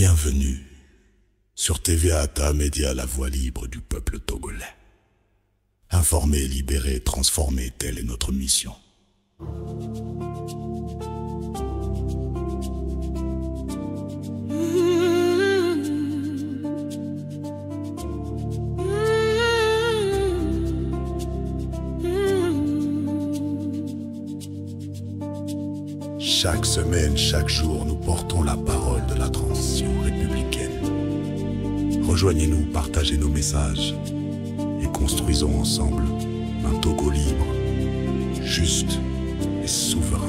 Bienvenue sur TVA Média, la voix libre du peuple togolais. Informer, libérer, transformer, telle est notre mission. Chaque semaine, chaque jour, nous portons la parole de la transition républicaine. Rejoignez-nous, partagez nos messages et construisons ensemble un Togo libre, juste et souverain.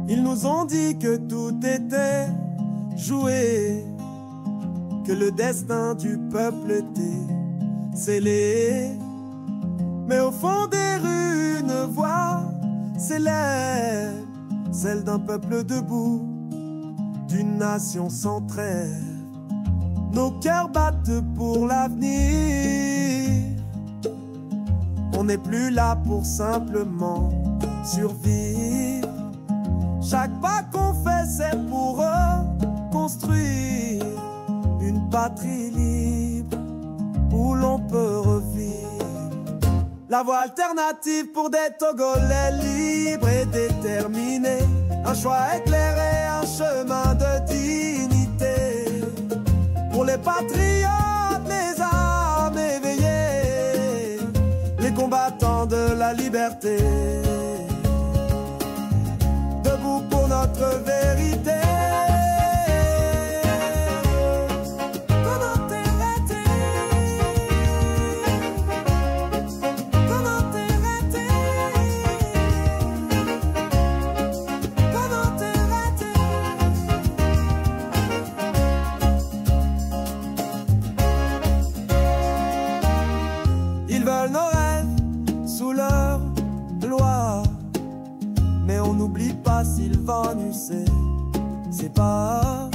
Ils nous ont dit que tout était joué, que le destin du peuple était scellé. Mais au fond des rues, une voix s'élève, celle d'un peuple debout, d'une nation sans trêve. Nos cœurs battent pour l'avenir. On n'est plus là pour simplement survivre. Chaque pas qu'on fait, c'est pour construire une patrie libre où l'on peut revivre. La voie alternative pour des Togolais libres et déterminés. Un choix éclairé, un chemin de dignité. Pour les patriotes, les âmes éveillées, les combattants de la liberté. Pour notre vérité. Ils veulent nos rêves sous leur loi, mais on n'oublie pas Sylvanus, c'est pas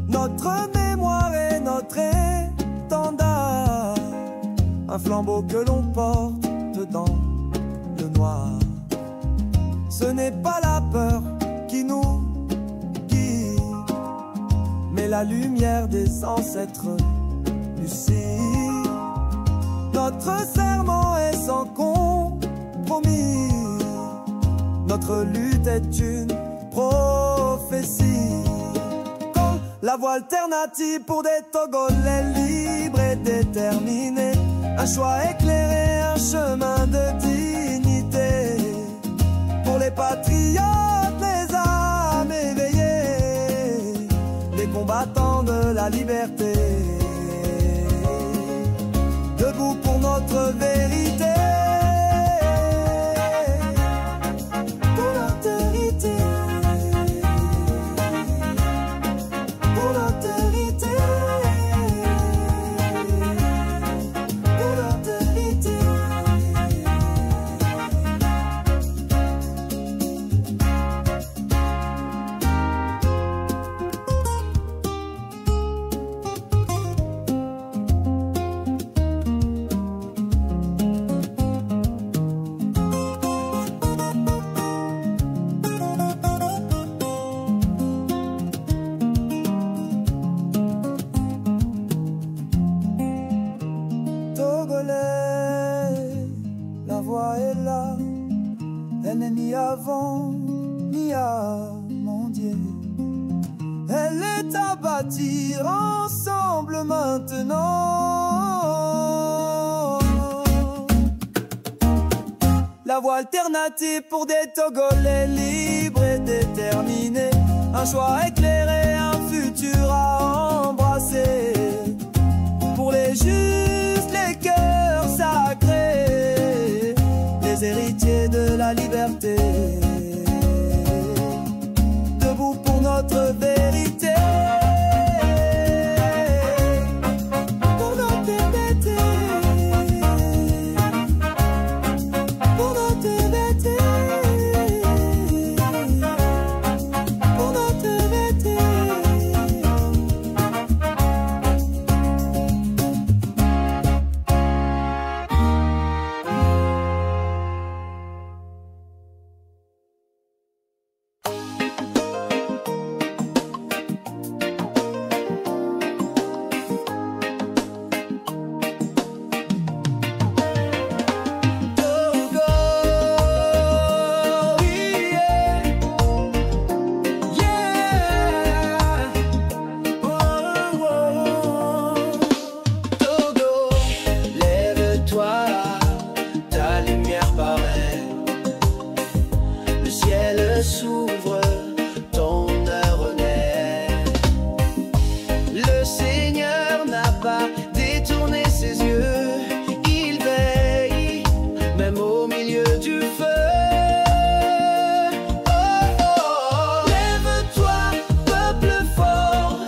notre mémoire et notre étendard, un flambeau que l'on porte dedans n'est pas la peur qui nous guide, mais la lumière des ancêtres lucides. Notre serment est sans compromis, notre lutte est une prophétie. Comme la voie alternative pour des Togolais libres et déterminés, un choix éclairé, un chemin de dignité. Pour les patriotes, les âmes éveillées, les combattants de la liberté. Debout pour notre vérité. Pour l'altérité. Pour l'altérité. Pour l'altérité. La voix est là, elle n'est ni avant ni amandier. Elle est à bâtir ensemble maintenant. La voie alternative pour des Togolais libres et déterminés. Un choix éclairé, un futur à embrasser. Pour les justes, les cœurs sacrés, les héritiers de la liberté. Debout pour notre vérité. Pour notre vérité. Pour notre vérité. Pour notre vérité. S'ouvre, ton heure naît. Le Seigneur n'a pas détourné ses yeux, il veille, même au milieu du feu. Oh, oh, oh. Lève-toi, peuple fort,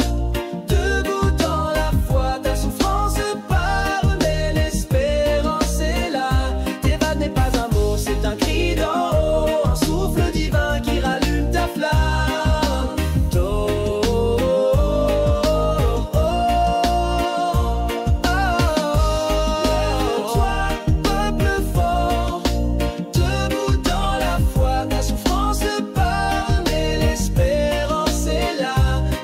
debout dans la foi, ta souffrance part, mais l'espérance est là. Tes vagues n'est pas un mot, c'est un cri d'en haut, un souffle divin qui rallume ta flamme. Oh, oh, oh, oh. Toi, peuple fort, debout dans la foi, ta souffrance part, mais l'espérance est là.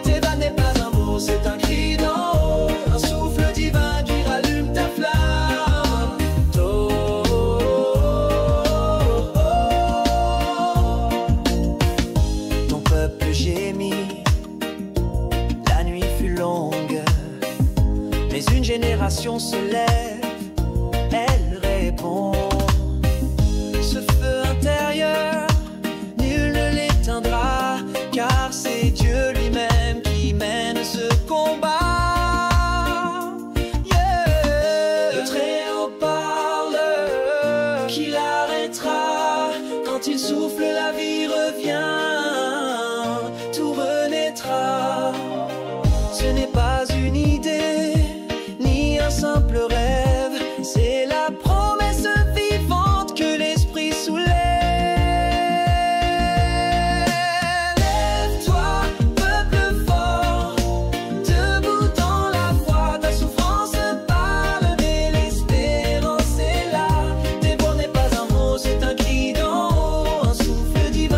Tes vagues n'est pas un mot, c'est un cri d'en haut, un souffle divin qui rallume ta flamme. Oh, oh, oh. Ton peuple gémit, la nuit fut longue, mais une génération se lève, elle répond. Ce feu intérieur, nul ne l'éteindra, car c'est Dieu lui-même qui mène ce combat. Yeah. Le Très-Haut parle, qui l'arrêtera quand il souffle, la vie revient, tout renaîtra. Ce n'est pas une idée, ni un simple rêve, c'est la promesse vivante que l'Esprit soulève. Lève-toi, peuple fort, debout dans la foi, ta souffrance parle, mais l'espérance est là. Tes voix n'est pas un mot, c'est un cri d'en haut, un souffle divin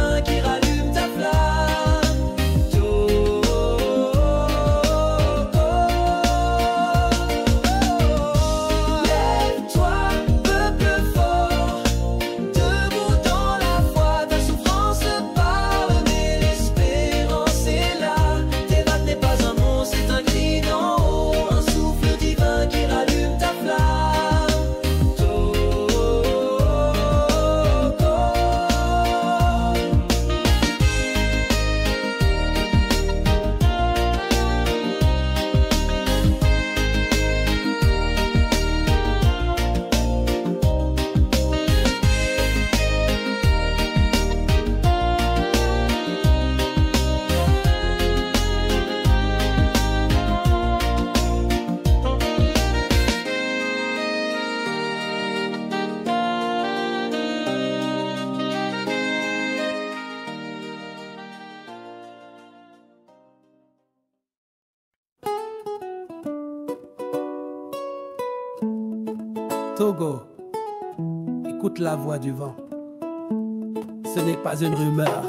Togo, écoute la voix du vent. Ce n'est pas une rumeur,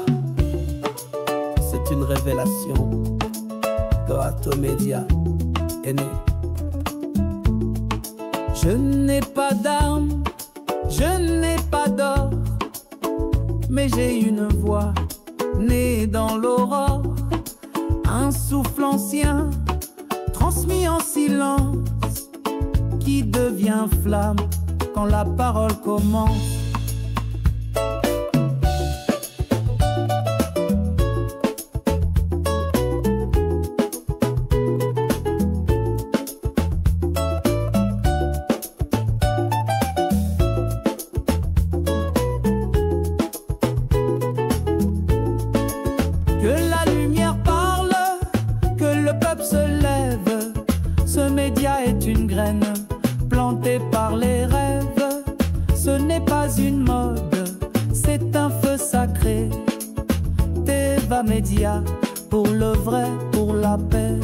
c'est une révélation. Toato Média est né. Je n'ai pas d'armes, je n'ai pas d'or, mais j'ai une voix née dans l'aurore. Un souffle ancien, transmis en silence, qui devient flamme quand la parole commence. Que la lumière parle, que le peuple se lève. Ce média est une graine plantée par les rêves. Ce n'est pas une mode, c'est un feu sacré. Teva Média, pour le vrai, pour la paix.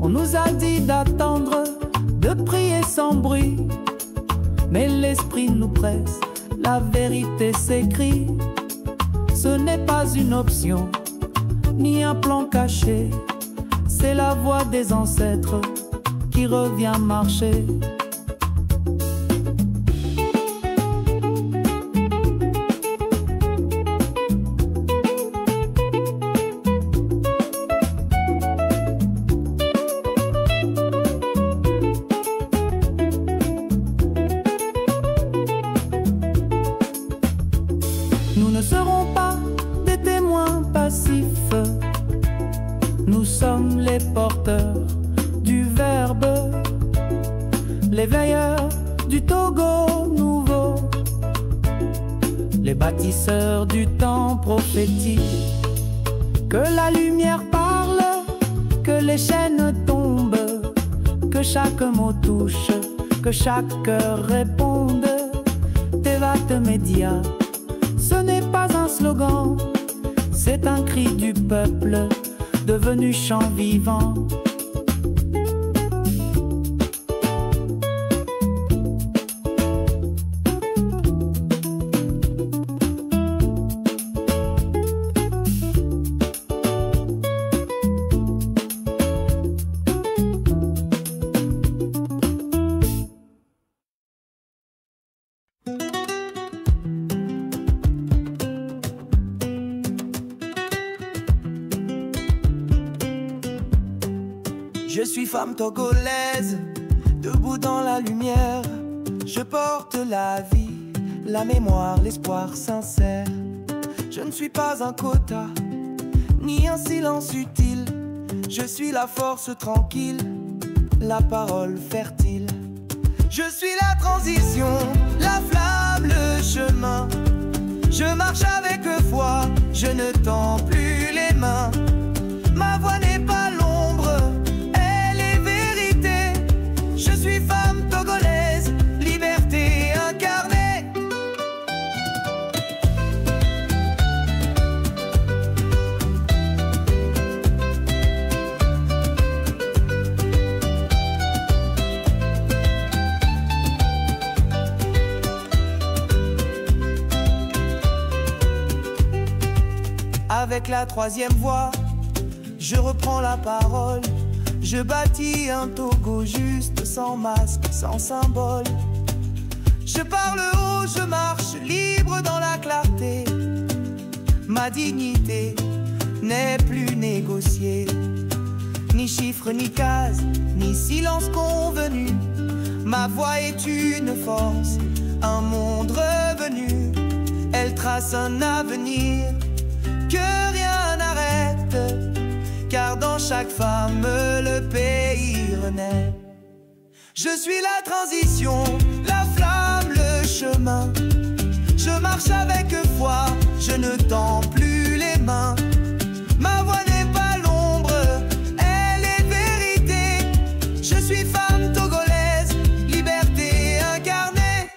On nous a dit d'attendre, de prier sans bruit, mais l'esprit nous presse, la vérité s'écrit. Ce n'est pas une option, ni un plan caché, c'est la voix des ancêtres qui revient marcher. Nous ne serons pas des témoins passifs, nous sommes les porteurs du verbe, les veilleurs du Togo nouveau, les bâtisseurs du temps prophétique. Que la lumière parle, que les chaînes tombent, que chaque mot touche, que chaque cœur réponde. Teva Média, ce n'est pas un slogan, c'est un cri du peuple devenu chant vivant. Je suis femme togolaise, debout dans la lumière. Je porte la vie, la mémoire, l'espoir sincère. Je ne suis pas un quota, ni un silence utile. Je suis la force tranquille, la parole fertile. Je suis la transition, la flamme, le chemin. Je marche avec foi, je ne tends plus les mains. Ma voix n'est pas l'ombre, elle est vérité. Je suis femme togolaise, liberté incarnée. Avec la troisième voix, je reprends la parole. Je bâtis un Togo juste, sans masque, sans symbole. Je parle haut, je marche libre dans la clarté. Ma dignité n'est plus négociée. Ni chiffre, ni case, ni silence convenu. Ma voix est une force, un monde revenu. Elle trace un avenir que rien n'arrête, car dans chaque femme le pays renaît. Je suis la transition, la flamme, le chemin. Je marche avec foi, je ne tends plus les mains. Ma voix n'est pas l'ombre, elle est vérité. Je suis femme togolaise, liberté incarnée.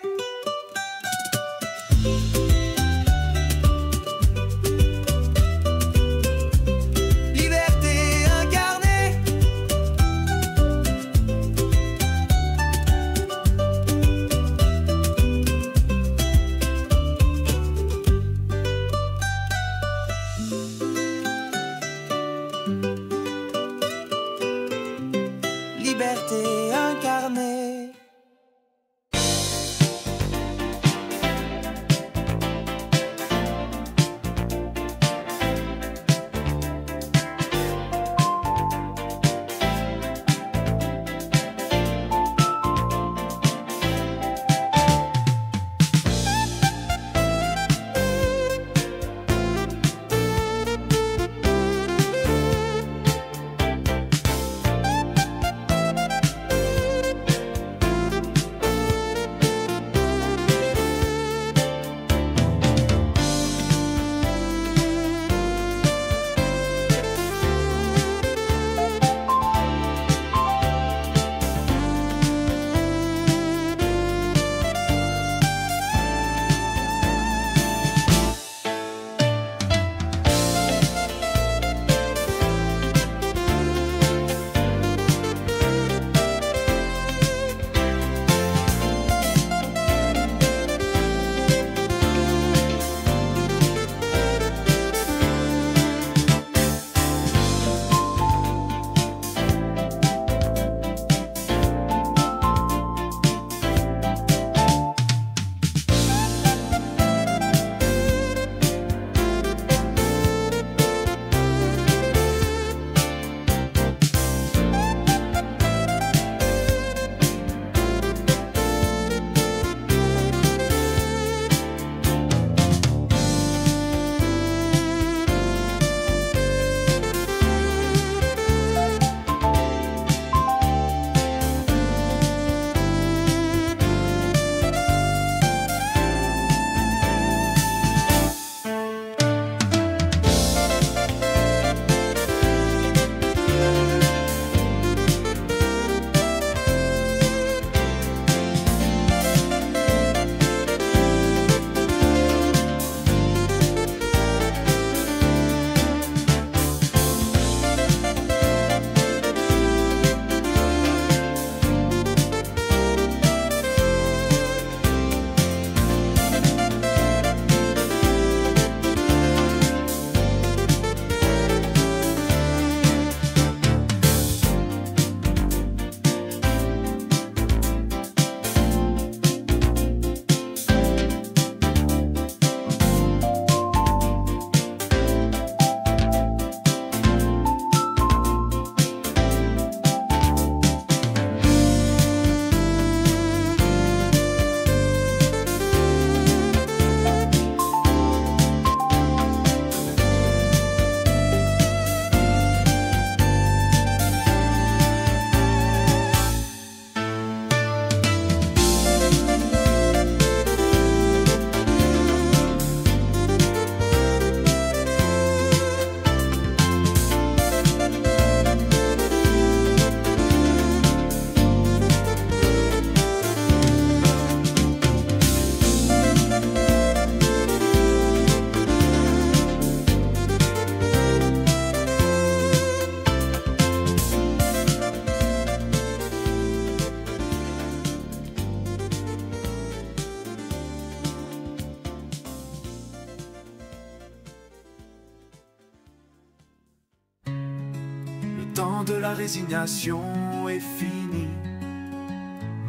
temps de la résignation est fini.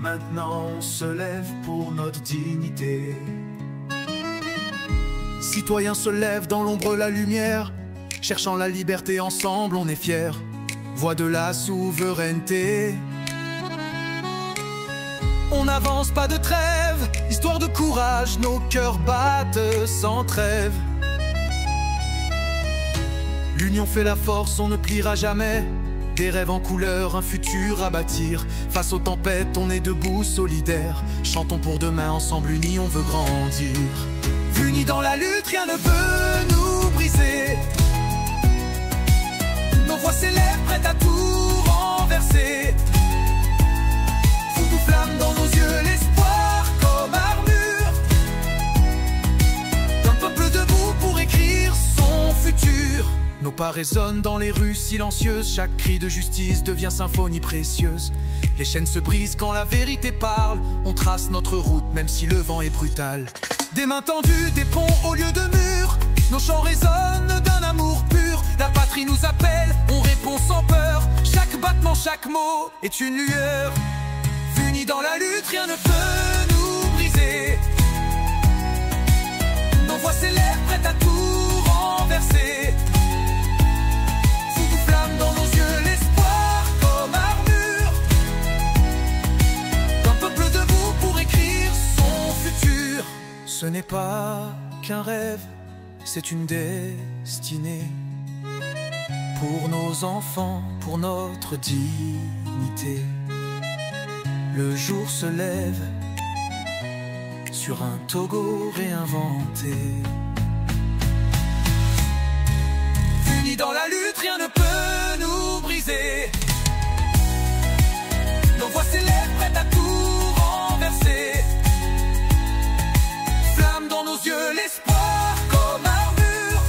Maintenant on se lève pour notre dignité. Citoyens se lèvent dans l'ombre la lumière, cherchant la liberté ensemble on est fiers. Voix de la souveraineté. On n'avance pas de trêve, histoire de courage, nos cœurs battent sans trêve. L'union fait la force, on ne pliera jamais. Des rêves en couleur, un futur à bâtir. Face aux tempêtes, on est debout, solidaires. Chantons pour demain, ensemble unis, on veut grandir. Unis dans la lutte, rien ne peut nous briser. Nos voix s'élèvent, prêtes à tout renverser. Fout ou flamme dans nos yeux, l'espoir comme armure. D'un peuple debout pour écrire son futur. Nos pas résonnent dans les rues silencieuses. Chaque cri de justice devient symphonie précieuse. Les chaînes se brisent quand la vérité parle. On trace notre route même si le vent est brutal. Des mains tendues, des ponts au lieu de murs. Nos chants résonnent d'un amour pur. La patrie nous appelle, on répond sans peur. Chaque battement, chaque mot est une lueur. Unis dans la lutte, rien ne peut nous briser. Nos voix s'élèvent, prêtes à tout renverser. Dans nos yeux, l'espoir comme armure. D'un peuple debout pour écrire son futur. Ce n'est pas qu'un rêve, c'est une destinée. Pour nos enfants, pour notre dignité. Le jour se lève sur un Togo réinventé. Unis dans la lutte, rien ne peut nous briser. Nos voix s'élèvent, prêtes à tout renverser. Flamme dans nos yeux, l'espoir comme armure.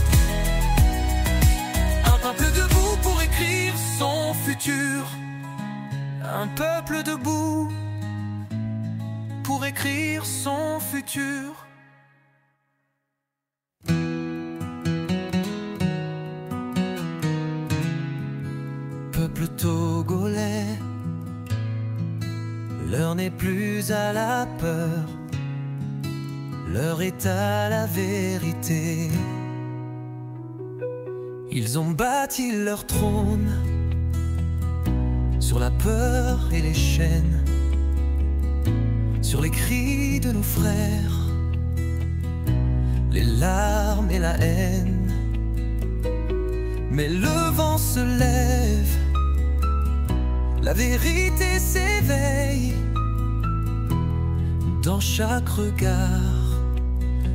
Un peuple debout pour écrire son futur. Un peuple debout pour écrire son futur. Peuple togolais, l'heure n'est plus à la peur, l'heure est à la vérité. Ils ont bâti leur trône sur la peur et les chaînes, sur les cris de nos frères, les larmes et la haine. Mais le vent se lève, la vérité s'éveille. Dans chaque regard,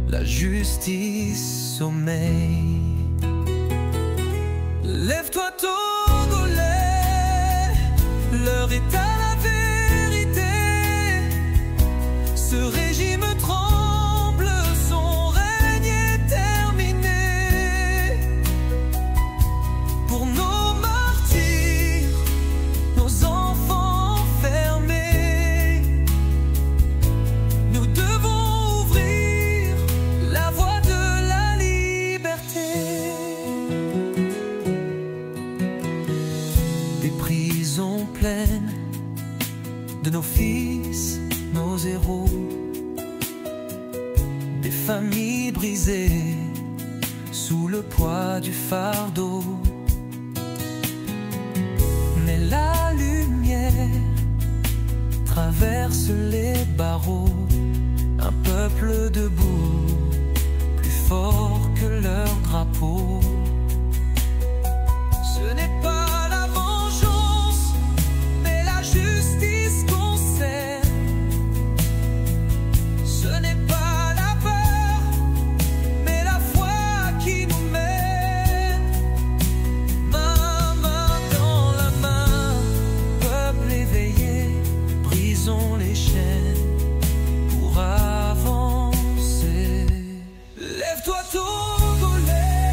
la justice sommeille. Lève-toi Togolais, l'heure est à la vérité. Ce régime tremble, son règne est terminé. Pour nos martyrs, nos enfants enfermés, nous devons ouvrir la voie de la liberté. Des prisons pleines de nos fils, nos héros, des familles brisées sous le poids du fardeau. Mais la lumière traverse les barreaux, un peuple debout, plus fort que leur drapeau. Ce n'est pas la vengeance, mais la justice qu'on sert. Ce n'est pas la peur, mais la foi qui nous mène. Main dans la main, peuple éveillé, brisons les chaînes pour avancer. Lève-toi Togolais,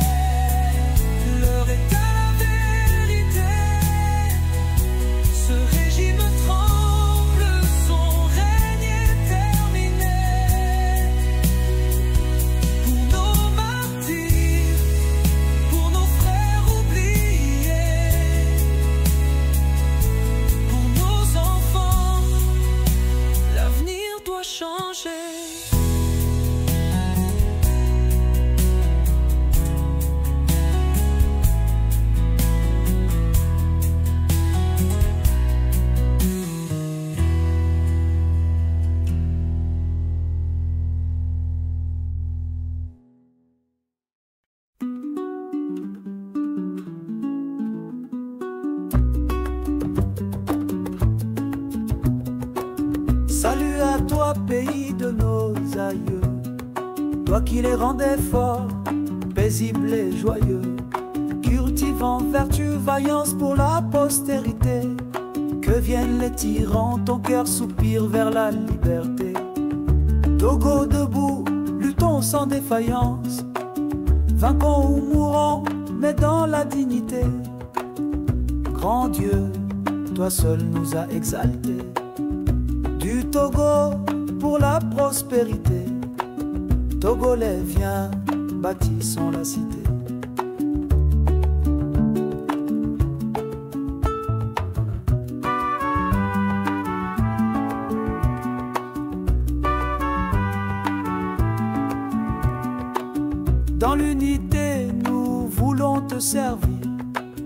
toi pays de nos aïeux, toi qui les rendais forts, paisibles et joyeux, cultivant vertu, vaillance pour la postérité. Que viennent les tyrans, ton cœur soupire vers la liberté. Togo debout, luttons sans défaillance, vainquons ou mourons, mais dans la dignité. Grand Dieu, toi seul nous as exaltés. Du Togo pour la prospérité, Togolais, viens, bâtissons la cité. Dans l'unité, nous voulons te servir.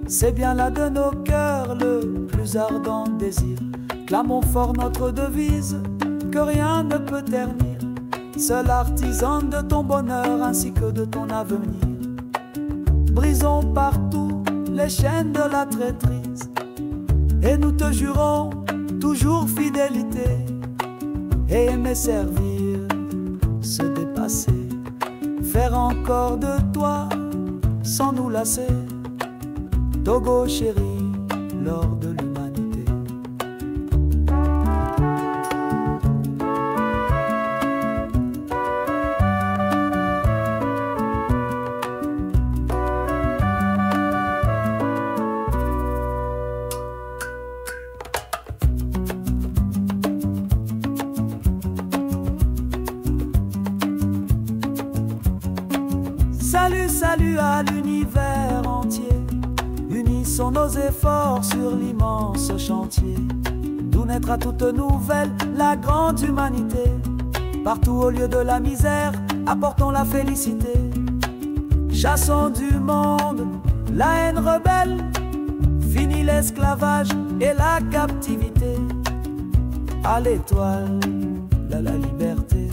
C'est bien là de nos cœurs le plus ardent désir. Clamons fort notre devise, que rien ne peut ternir. Seul artisan de ton bonheur ainsi que de ton avenir. Brisons partout les chaînes de la traîtrise, et nous te jurons toujours fidélité. Aimer, servir, se dépasser, faire encore de toi sans nous lasser. Togo chéri, l'or de l'humanité. Salut, salut à l'univers entier. Unissons nos efforts sur l'immense chantier, d'où naîtra toute nouvelle la grande humanité. Partout au lieu de la misère, apportons la félicité. Chassons du monde la haine rebelle, fini l'esclavage et la captivité. À l'étoile, la liberté,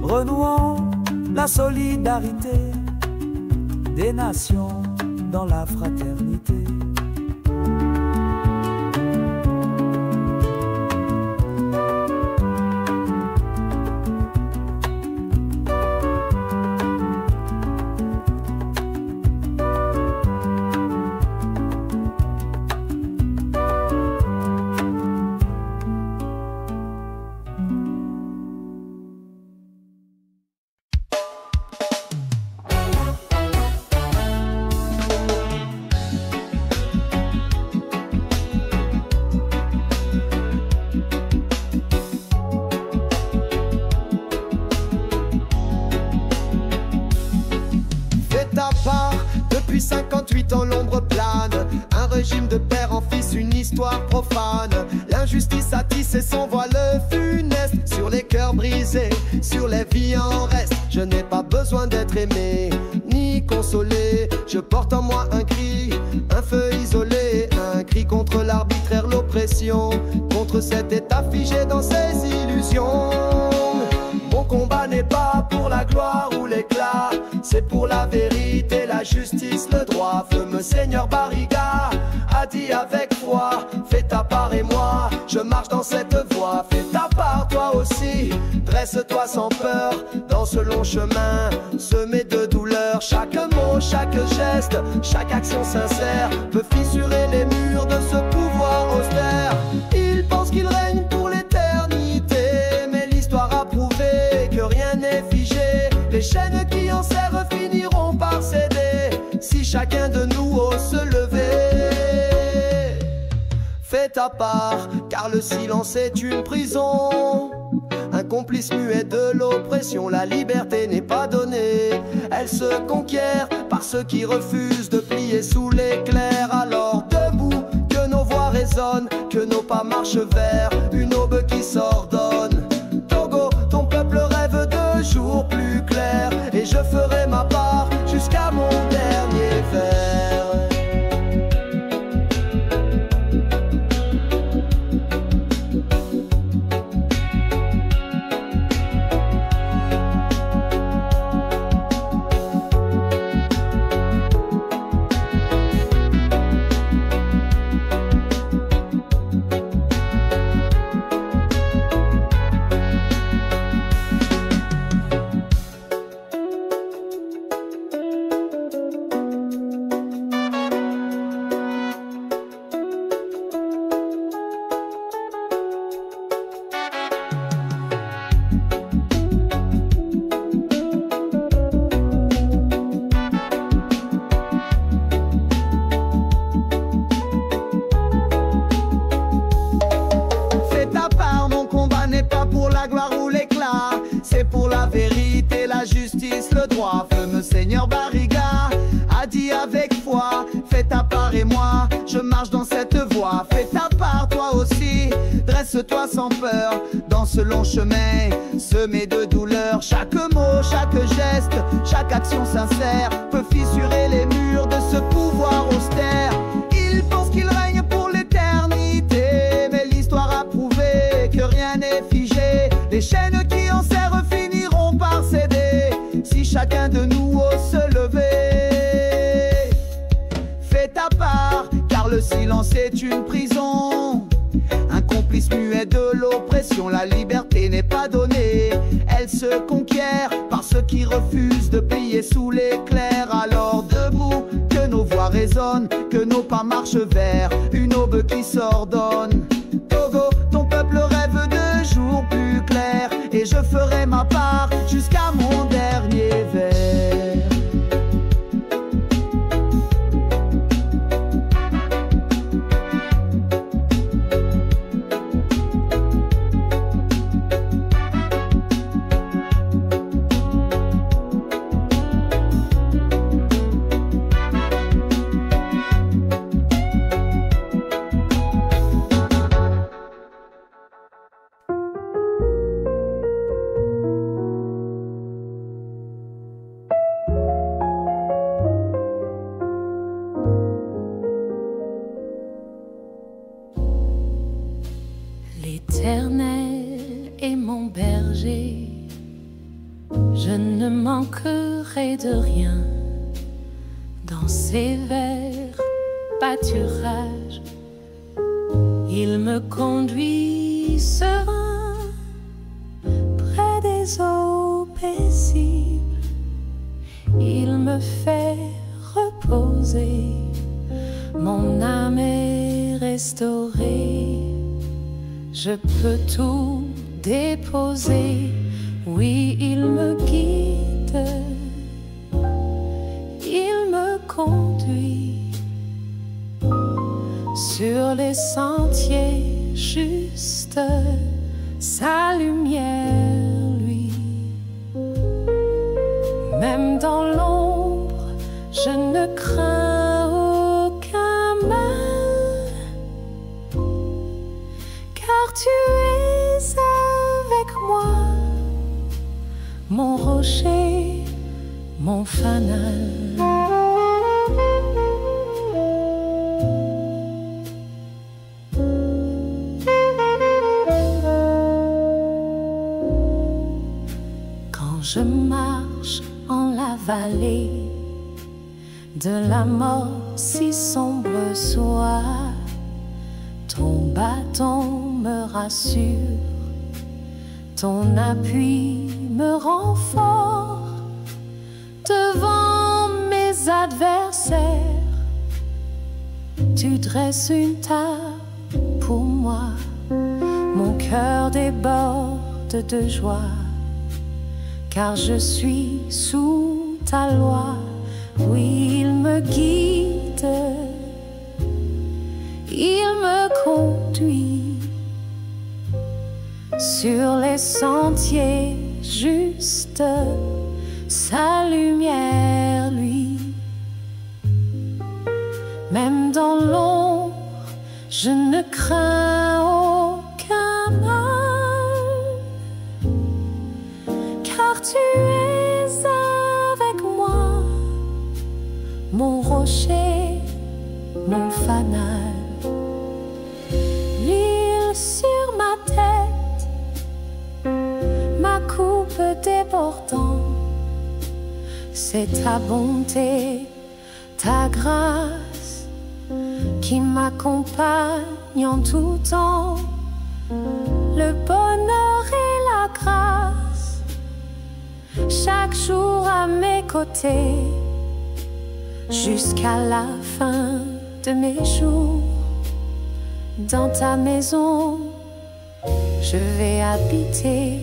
renouons la solidarité des nations dans la fraternité. Depuis 58 ans l'ombre plane, un régime de père en fils, une histoire profane. L'injustice a tissé son voile funeste sur les cœurs brisés, sur les vies en reste. Je n'ai pas besoin d'être aimé, ni consolé. Je porte en moi un cri, un feu isolé, un cri contre l'arbitraire, l'oppression, contre cet état figé dans ses illusions. Mon combat n'est pas pour la gloire ou l'éclat, c'est pour la vérité, la justice, le droit. Feu Seigneur Barriga a dit avec foi, fais ta part et moi, je marche dans cette voie. Fais ta part toi aussi, dresse-toi sans peur dans ce long chemin semé de douleur. Chaque mot, chaque geste, chaque action sincère peut fissurer les murs de ce pouvoir austère. Il pense qu'il règne pour l'éternité, mais l'histoire a prouvé que rien n'est figé. Les chaînes qui en serrent finiront par céder si chacun de nous ose se lever. Fais ta part, car le silence est une prison. Un complice muet de l'oppression, la liberté n'est pas donnée. Elle se conquiert par ceux qui refusent de plier sous l'éclair. Alors debout, que nos voix résonnent, que nos pas marchent vers une aube qui s'ordonne. Togo, ton peuple rêve de jours plus clairs, et je ferai ma part jusqu'à mon dernier vers. justice, le droit. Fameux Seigneur Barriga a dit avec foi, fais ta part et moi, je marche dans cette voie. Fais ta part toi aussi, dresse-toi sans peur dans ce long chemin semé de douleur. Chaque mot, chaque geste, chaque action sincère peut fissurer les murs de ce pouvoir austère. Il pense qu'il règne pour l'éternité, mais l'histoire a prouvé que rien n'est figé. Les chaînes qui en serrent finiront par céder si chacun de nous ose se lever. Fais ta part, car le silence est une prison. Un complice muet de l'oppression, la liberté n'est pas donnée. Elle se conquiert par ceux qui refusent de plier sous l'éclair. Alors debout, que nos voix résonnent, que nos pas marchent vers une aube qui s'ordonne. Togo, ton peuple rêve de jours plus clairs, et je ferai ma part jusqu'à mon dernier vers. L'Éternel est mon berger, je ne manquerai de rien. Dans ses verts pâturages, il me conduit serein près des eaux paisibles. Il me fait reposer, mon âme est restaurée. Je peux tout déposer, oui, il me guide, il me conduit sur les sentiers justes, sa lumière, lui. Même dans l'ombre, je ne crains aucun mal, car tu es avec moi, mon rocher, mon fanal. Quand je marche en la vallée de la mort si sombre soit, ton bâton me rassure, ton appui me rend fort devant mes adversaires. Tu dresses une table pour moi, mon cœur déborde de joie, car je suis sous ta loi. Oui, il me guide, il me conduit sur les sentiers justes, sa lumière, lui. Même dans l'ombre, je ne crains aucun mal, car tu es avec moi, mon rocher, mon fanal. L'huile sur ma tête, ma coupe débordant, c'est ta bonté, ta grâce qui m'accompagne en tout temps. Le bonheur et la grâce, chaque jour à mes côtés, jusqu'à la fin de mes jours. Dans ta maison, je vais habiter.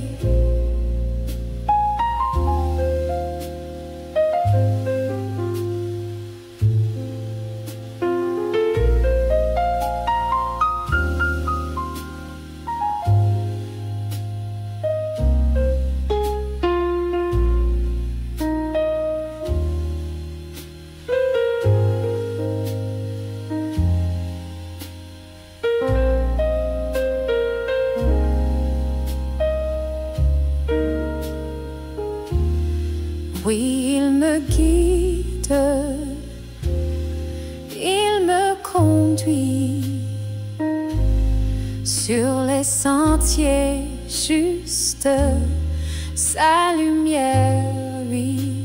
Oui, il me guide, il me conduit sur les sentiers justes, sa lumière, oui.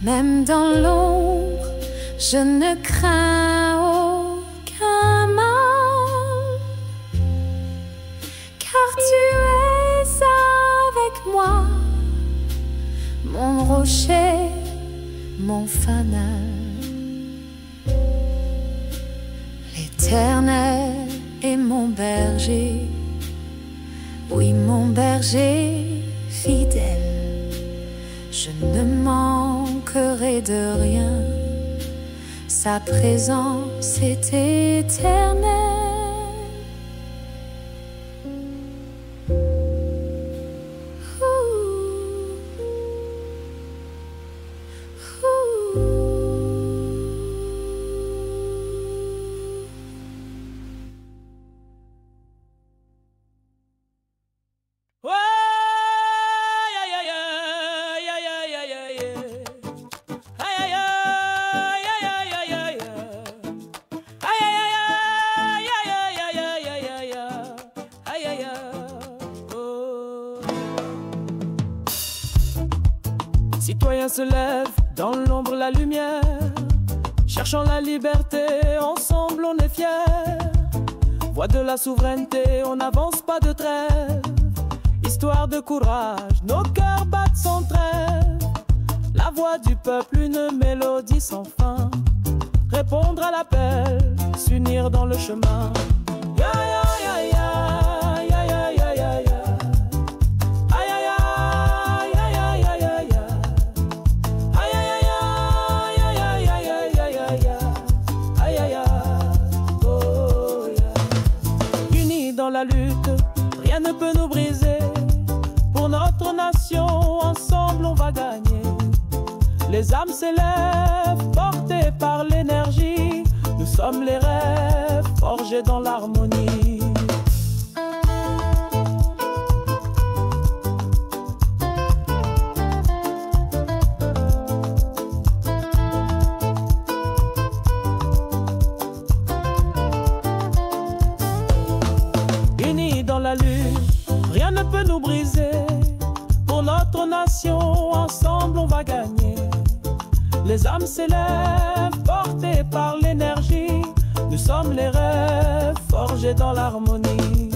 Même dans l'ombre, je ne crains aucun mal, car tu es avec moi, mon rocher, mon fanal. L'Éternel est mon berger, oui, mon berger fidèle. Je ne manquerai de rien, sa présence est éternelle. Citoyens se lèvent dans l'ombre, la lumière, cherchant la liberté, ensemble on est fiers. Voix de la souveraineté, on n'avance pas de trêve. Histoire de courage, nos cœurs battent sans trêve. La voix du peuple, une mélodie sans fin. Répondre à l'appel, s'unir dans le chemin. Ya ya ya ya. La lutte, rien ne peut nous briser. Pour notre nation, ensemble on va gagner. Les âmes s'élèvent, portées par l'énergie. Nous sommes les rêves, forgés dans l'harmonie. La lutte, rien ne peut nous briser. Pour notre nation, ensemble on va gagner. Les âmes s'élèvent, portées par l'énergie. Nous sommes les rêves, forgés dans l'harmonie.